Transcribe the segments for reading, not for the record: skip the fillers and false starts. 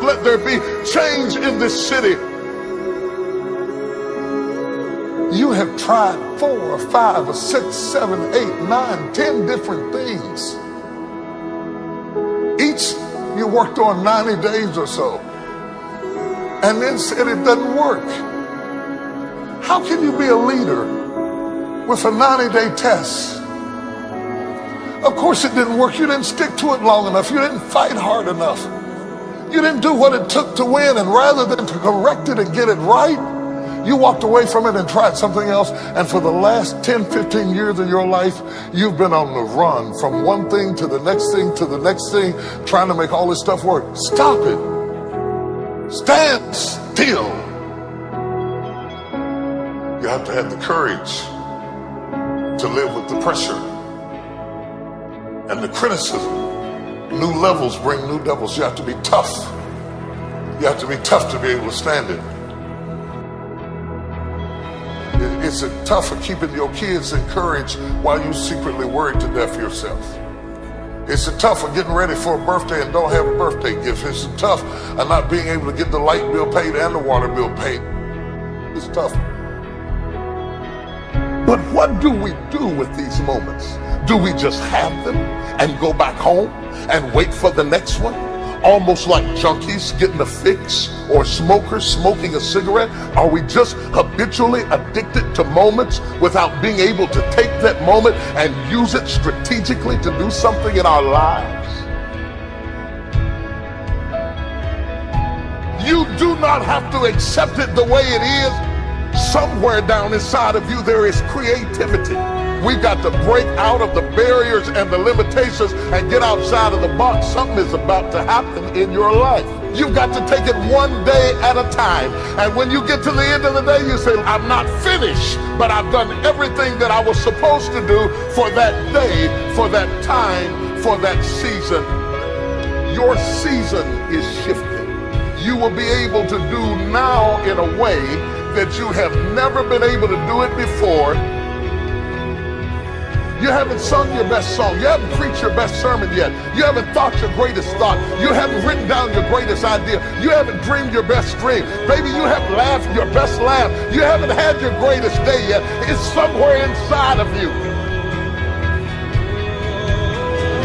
let there be change in this city. You have tried 4 or 5 or 6, 7, 8, 9, 10 different things. Each you worked on 90 days or so, and then said it doesn't work. How can you be a leader with a 90-day test? Of course it didn't work. You didn't stick to it long enough. You didn't fight hard enough. You didn't do what it took to win, and rather than to correct it and get it right, you walked away from it and tried something else. And for the last 10, 15 years of your life, you've been on the run from one thing to the next thing to the next thing, trying to make all this stuff work. Stop it. Stand still. You have to have the courage to live with the pressure and the criticism. New levels bring new devils. You have to be tough. You have to be tough to be able to stand it. It's tough for keeping your kids encouraged while you secretly worried to death yourself. It's tough for getting ready for a birthday and don't have a birthday gift. It's tough of not being able to get the light bill paid and the water bill paid. It's tough. But what do we do with these moments? Do we just have them and go back home and wait for the next one? Almost like junkies getting a fix or smokers smoking a cigarette? Are we just habitually addicted to moments without being able to take that moment and use it strategically to do something in our lives? You do not have to accept it the way it is. Somewhere down inside of you there is creativity. We've got to break out of the barriers and the limitations and get outside of the box. Something is about to happen in your life. You've got to take it one day at a time. And when you get to the end of the day, you say, I'm not finished, but I've done everything that I was supposed to do for that day, for that time, for that season. Your season is shifting. You will be able to do now in a way that you have never been able to do it before. You haven't sung your best song. You haven't preached your best sermon yet. You haven't thought your greatest thought. You haven't written down your greatest idea. You haven't dreamed your best dream. Maybe you haven't laughed your best laugh. You haven't had your greatest day yet. It's somewhere inside of you.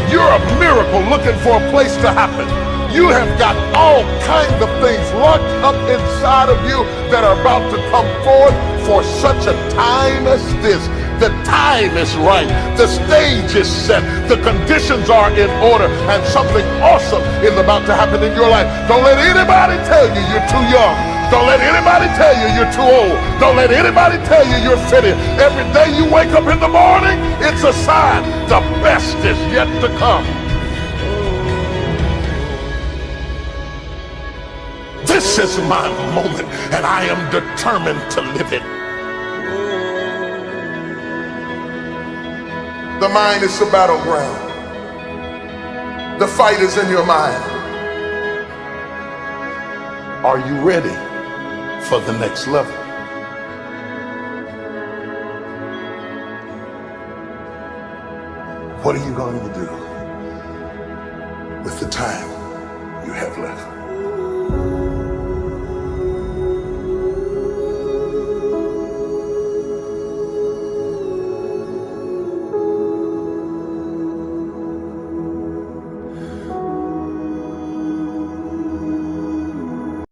You're a miracle looking for a place to happen. You have got all kinds of things locked up inside of you that are about to come forth for such a time as this. The time is right. The stage is set. The conditions are in order. And something awesome is about to happen in your life. Don't let anybody tell you you're too young. Don't let anybody tell you you're too old. Don't let anybody tell you you're fitted. Every day you wake up in the morning, it's a sign the best is yet to come. This is my moment, and I am determined to live it. The mind is the battleground. The fight is in your mind. Are you ready for the next level? What are you going to do with the time you have left?